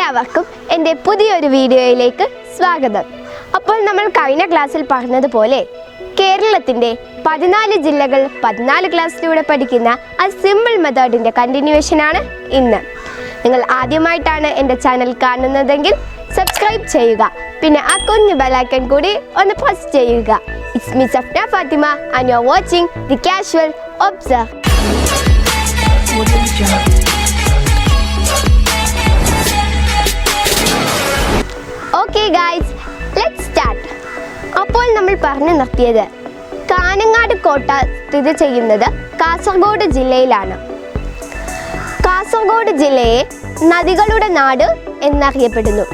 എല്ലാവർക്കും എൻ്റെ പുതിയൊരു വീഡിയോയിലേക്ക് സ്വാഗതം. അപ്പോൾ നമ്മൾ കഴിഞ്ഞ ക്ലാസ്സിൽ പറഞ്ഞതുപോലെ കേരളത്തിൻ്റെ 14 ജില്ലകൾ 14 ക്ലാസ്സിലൂടെ പഠിക്കുന്ന ആ സിമ്പിൾ മെത്തേഡിൻ്റെ കണ്ടിന്യൂവേഷനാണ് ഇന്ന്. നിങ്ങൾ ആദ്യമായിട്ടാണ് എൻ്റെ ചാനൽ കാണുന്നതെങ്കിൽ സബ്സ്ക്രൈബ് ചെയ്യുക, പിന്നെ ആ കുഞ്ഞു ബെൽ ഐക്കൺ കൂടി ഒന്ന് പ്രസ് ചെയ്യുക. It's me Safna Fatima and you're watching The Casual Observer. Okay guys, let's start. അപ്പോൾ നമ്മൾ പറഞ്ഞു നിർത്തിയത് കാനങ്ങാട് കോട്ട സ്ഥിതി ചെയ്യുന്നത് കാസർഗോഡ് ജില്ലയിലാണ്. കാസർഗോഡ് ജില്ലയെ നദികളുടെ നാട് എന്നറിയപ്പെടുന്നു.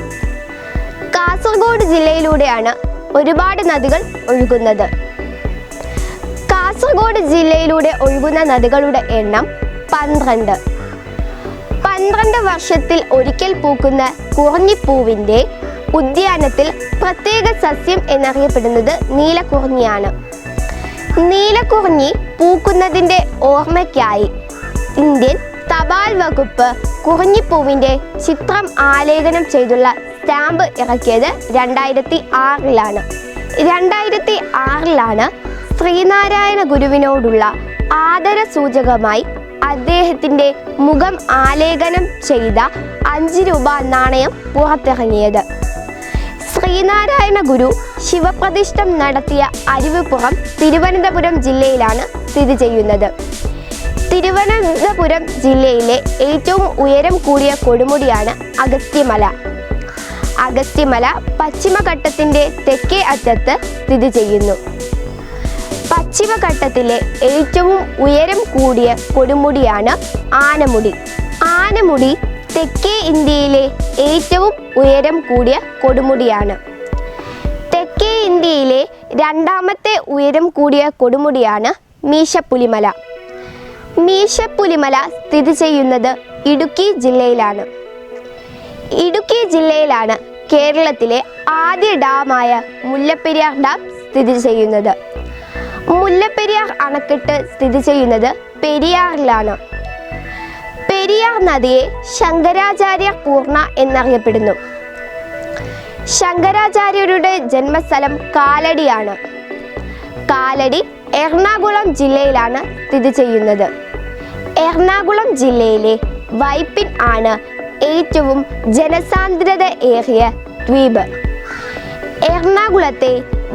കാസർഗോഡ് ജില്ലയിലൂടെയാണ് ഒരുപാട് നദികൾ ഒഴുകുന്നത്. കാസർഗോഡ് ജില്ലയിലൂടെ ഒഴുകുന്ന നദികളുടെ എണ്ണം 12. 12 വർഷത്തിൽ ഒരിക്കൽ പൂക്കുന്ന കുറിഞ്ഞിപ്പൂവിൻ്റെ ഉദ്യാനത്തിൽ പ്രത്യേക സസ്യം എന്നറിയപ്പെടുന്നത് നീലക്കുറിഞ്ഞിയാണ്. നീലക്കുറിഞ്ഞി പൂക്കുന്നതിൻ്റെ ഓർമ്മയ്ക്കായി ഇന്ത്യൻ തപാൽ വകുപ്പ് കുറിഞ്ഞിപ്പൂവിൻ്റെ ചിത്രം ആലേഖനം ചെയ്തുള്ള സ്റ്റാമ്പ് ഇറക്കിയത് 2006-ലാണ്. 2006-ലാണ് ശ്രീനാരായണ ഗുരുവിനോടുള്ള ആദര സൂചകമായി അദ്ദേഹത്തിൻ്റെ മുഖം ആലേഖനം ചെയ്ത 5 രൂപ നാണയം പുറത്തിറങ്ങിയത്. ശ്രീനാരായണ ഗുരു ശിവപ്രതിഷ്ഠം നടത്തിയ അരുവിപ്പുറം തിരുവനന്തപുരം ജില്ലയിലാണ് സ്ഥിതി ചെയ്യുന്നത്. തിരുവനന്തപുരം ജില്ലയിലെ ഏറ്റവും ഉയരം കൂടിയ കൊടുമുടിയാണ് അഗസ്ത്യമല. അഗസ്ത്യമല പശ്ചിമഘട്ടത്തിൻ്റെ തെക്കേ അറ്റത്ത് സ്ഥിതി ചെയ്യുന്നു. പശ്ചിമഘട്ടത്തിലെ ഏറ്റവും ഉയരം കൂടിയ കൊടുമുടിയാണ് ആനമുടി. ആനമുടി തെക്കേ ഇന്ത്യയിലെ ഏറ്റവും ഉയരം കൂടിയ കൊടുമുടിയാണ്. തെക്കേ ഇന്ത്യയിലെ രണ്ടാമത്തെ ഉയരം കൂടിയ കൊടുമുടിയാണ് മീശപ്പുലിമല. മീശപ്പുലിമല സ്ഥിതി ചെയ്യുന്നത് ഇടുക്കി ജില്ലയിലാണ്. ഇടുക്കി ജില്ലയിലാണ് കേരളത്തിലെ ആദ്യ ഡാമായ മുല്ലപ്പെരിയാർ ഡാം സ്ഥിതി ചെയ്യുന്നത്. മുല്ലപ്പെരിയാർ അണക്കെട്ട് സ്ഥിതി ചെയ്യുന്നത് പെരിയാറിലാണ്. പെരിയാർ നദിയെ ശങ്കരാചാര്യർ പൂർണ്ണ എന്നറിയപ്പെടുന്നു. ശങ്കരാചാര്യരുടെ ജന്മസ്ഥലം കാലടിയാണ്. കാലടി എറണാകുളം ജില്ലയിലാണ് സ്ഥിതി ചെയ്യുന്നത്. എറണാകുളം ജില്ലയിലെ വൈപ്പിൻ ആണ് ഏറ്റവും ജനസാന്ദ്രത ഏറിയ ദ്വീപ്. എറണാകുളത്തെ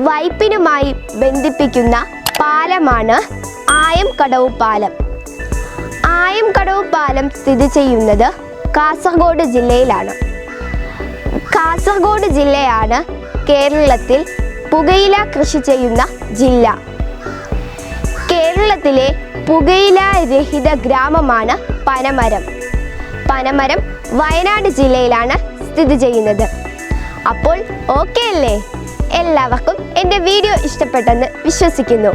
വൈപ്പിനുമായി ബന്ധിപ്പിക്കുന്ന പാലമാണ് ആയംകടവ് പാലം. ആയംകടവ് പാലം സ്ഥിതി ചെയ്യുന്നത് കാസർഗോഡ് ജില്ലയിലാണ്. കാസർഗോഡ് ജില്ലയാണ് കേരളത്തിൽ പുകയില കൃഷി ചെയ്യുന്ന ജില്ല. കേരളത്തിലെ പുകയില രഹിത ഗ്രാമമാണ് പനമരം. പനമരം വയനാട് ജില്ലയിലാണ് സ്ഥിതി ചെയ്യുന്നത്. അപ്പോൾ ഓക്കെ അല്ലേ? എല്ലാവർക്കും എൻ്റെ വീഡിയോ ഇഷ്ടപ്പെട്ടെന്ന് വിശ്വസിക്കുന്നു.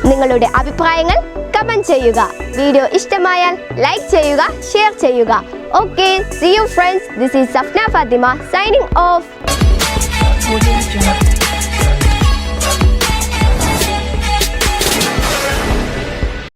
നിങ്ങളുടെ അഭിപ്രായങ്ങൾ കമൻറ്റ് ചെയ്യുക. വീഡിയോ ഇഷ്ടമായാൽ ലൈക്ക് ചെയ്യുക, ഷെയർ ചെയ്യുക. Okay, see you friends. This is Safna Fatima signing off.